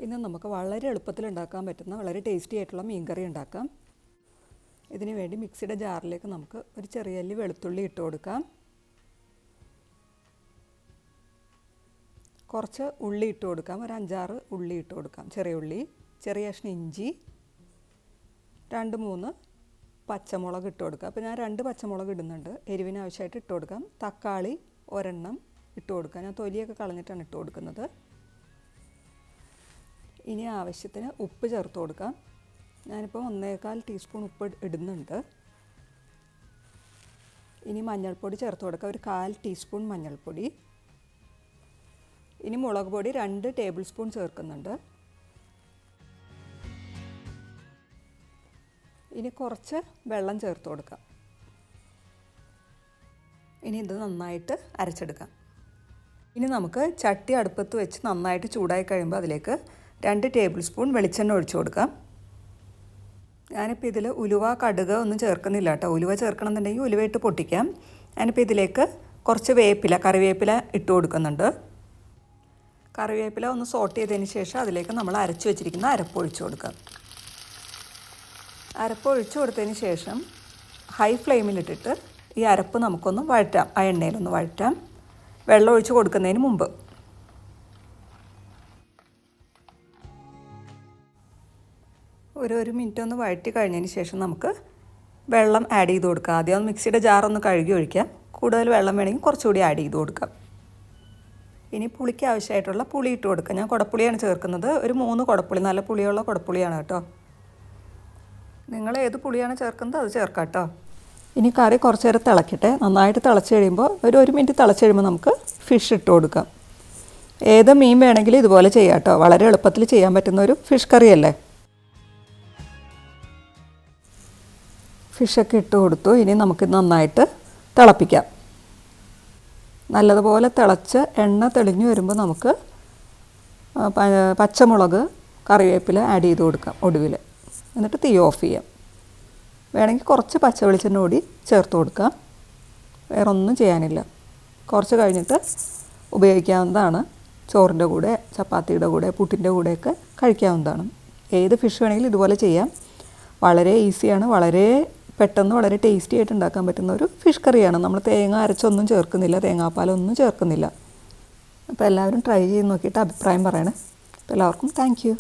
ഇന്ന് നമുക്ക് വളരെ എളുപ്പത്തിൽ ഉണ്ടാക്കാൻ പറ്റുന്ന വളരെ ടേസ്റ്റി ആയിട്ടുള്ള മീൻകറി ഉണ്ടാക്കാം. ഇതിനു വേണ്ടി മിക്സിയുടെ ജാറിലേക്ക് നമുക്ക് ഒരു ചെറിയ അല്ലി വെളുത്തുള്ളി ഇട്ട് കൊടുക്കാം. കുറച്ച് ഉള്ളി ഇട്ട് കൊടുക്കാം. ഒരു 5-6 ഉള്ളി ഇട്ട് കൊടുക്കാം. ചെറിയ ഉള്ളി, ചെറിയ കഷ്ണം ഇഞ്ചി, 2-3 പച്ചമുളക് ഇട്ട് കൊടുക്കുക. അപ്പോൾ ഞാൻ 2 പച്ചമുളക് ഇടുന്നുണ്ട്. എരിവിന് ആവശ്യമായിട്ട് ഇട്ട് കൊടുക്കാം. തക്കാളി ഒരെണ്ണം ഇട്ട് കൊടുക്കാം. ഞാൻ തൊലിയൊക്കെ കളഞ്ഞിട്ടാണ് ഇട്ട് കൊടുക്കുന്നത്. ഇനി ആവശ്യത്തിന് ഉപ്പ് ചേർത്ത് കൊടുക്കാം. ഞാനിപ്പോൾ 1.25 ടീസ്പൂൺ ഉപ്പ് ഇടുന്നുണ്ട്. ഇനി മഞ്ഞൾപ്പൊടി ചേർത്ത് കൊടുക്കാം. ഒരു 1/4 ടീസ്പൂൺ മഞ്ഞൾപ്പൊടി. ഇനി മുളക് പൊടി 2 ടേബിൾ സ്പൂൺ ചേർക്കുന്നുണ്ട്. ഇനി കുറച്ച് വെള്ളം ചേർത്ത് കൊടുക്കാം. ഇനി ഇത് നന്നായിട്ട് അരച്ചെടുക്കാം. ഇനി നമുക്ക് ചട്ടി അടുപ്പത്ത് വെച്ച് നന്നായിട്ട് ചൂടായി കഴിയുമ്പോൾ അതിലേക്ക് 2 ടേബിൾ സ്പൂൺ വെളിച്ചെണ്ണ ഒഴിച്ചു കൊടുക്കാം. ഞാനിപ്പോൾ ഇതിൽ ഉലുവ, കടുക് ഒന്നും ചേർക്കുന്നില്ല കേട്ടോ. ഉലുവ ചേർക്കണമെന്നുണ്ടെങ്കിൽ ഉലുവ ഇട്ട് പൊട്ടിക്കാം. ഞാനിപ്പോൾ ഇതിലേക്ക് കുറച്ച് കറിവേപ്പില ഇട്ട് കൊടുക്കുന്നുണ്ട്. കറിവേപ്പില ഒന്ന് സോട്ട് ചെയ്തതിന് ശേഷം അതിലേക്ക് നമ്മൾ അരച്ചു വെച്ചിരിക്കുന്ന അരപ്പ് ഒഴിച്ചു കൊടുക്കാം. അരപ്പ് ഒഴിച്ചു കൊടുത്തതിന് ശേഷം ഹൈ ഫ്ലെയിമിലിട്ടിട്ട് ഈ അരപ്പ് നമുക്കൊന്ന് വഴറ്റാം. ആ എണ്ണയിലൊന്ന് വഴറ്റാം, വെള്ളം ഒഴിച്ച് കൊടുക്കുന്നതിന് മുമ്പ്. ഒരു മിനിറ്റ് ഒന്ന് വഴറ്റി കഴിഞ്ഞതിന് ശേഷം നമുക്ക് വെള്ളം ആഡ് ചെയ്ത് കൊടുക്കാം. ആദ്യം ഒന്ന് മിക്സിയുടെ ജാറൊന്ന് കഴുകി ഒഴിക്കാം. കൂടുതൽ വെള്ളം വേണമെങ്കിൽ കുറച്ചുകൂടി ആഡ് ചെയ്ത് കൊടുക്കാം. ഇനി പുളിക്ക് ആവശ്യമായിട്ടുള്ള പുളി ഇട്ട് കൊടുക്കാം. ഞാൻ കുടപ്പുളിയാണ് ചേർക്കുന്നത്. ഒരു 3 കുടപ്പുളി, നല്ല പുളിയുള്ള കുടപ്പുളിയാണ് കേട്ടോ. നിങ്ങൾ ഏത് പുളിയാണ് ചേർക്കുന്നത് അത് ചേർക്കാം കേട്ടോ. ഇനി കറി കുറച്ച് നേരം തിളക്കട്ടെ. നന്നായിട്ട് തിളച്ച് കഴിയുമ്പോൾ ഒരു മിനിറ്റ് തിളച്ച് കഴിയുമ്പോൾ നമുക്ക് ഫിഷ് ഇട്ട് കൊടുക്കാം. ഏത് മീൻ വേണമെങ്കിലും ഇതുപോലെ ചെയ്യാം കേട്ടോ. വളരെ എളുപ്പത്തിൽ ചെയ്യാൻ പറ്റുന്ന ഒരു ഫിഷ് കറിയല്ലേ. ഫിഷൊക്കെ ഇട്ട് കൊടുത്തു. ഇനി നമുക്ക് നന്നായിട്ട് തിളപ്പിക്കാം. നല്ലതുപോലെ തിളച്ച് എണ്ണ തെളിഞ്ഞു വരുമ്പോൾ നമുക്ക് പച്ചമുളക്, കറിവേപ്പില ആഡ് ചെയ്ത് കൊടുക്കാം ഒടുവിൽ. എന്നിട്ട് തീ ഓഫ് ചെയ്യാം. വേണമെങ്കിൽ കുറച്ച് പച്ച വെളിച്ചെണ്ണ കൂടി ചേർത്ത് കൊടുക്കാം. വേറെ ഒന്നും ചെയ്യാനില്ല. കുറച്ച് കഴിഞ്ഞിട്ട് ഉപയോഗിക്കാവുന്നതാണ്. ചോറിൻ്റെ കൂടെ, ചപ്പാത്തിയുടെ കൂടെ, പുട്ടിൻ്റെ കൂടെയൊക്കെ കഴിക്കാവുന്നതാണ്. ഏത് ഫിഷ് വേണമെങ്കിലും ഇതുപോലെ ചെയ്യാം. വളരെ ഈസിയാണ്. വളരെ പെട്ടെന്ന് വളരെ ടേസ്റ്റി ആയിട്ട് ഉണ്ടാക്കാൻ പറ്റുന്ന ഒരു ഫിഷ് കറിയാണ്. നമ്മൾ തേങ്ങ അരച്ചൊന്നും ചേർക്കുന്നില്ല, തേങ്ങാപ്പാലൊന്നും ചേർക്കുന്നില്ല. അപ്പോൾ എല്ലാവരും ട്രൈ ചെയ്ത് നോക്കിയിട്ട് അഭിപ്രായം പറയണേ. അപ്പോൾ എല്ലാവർക്കും താങ്ക് യു.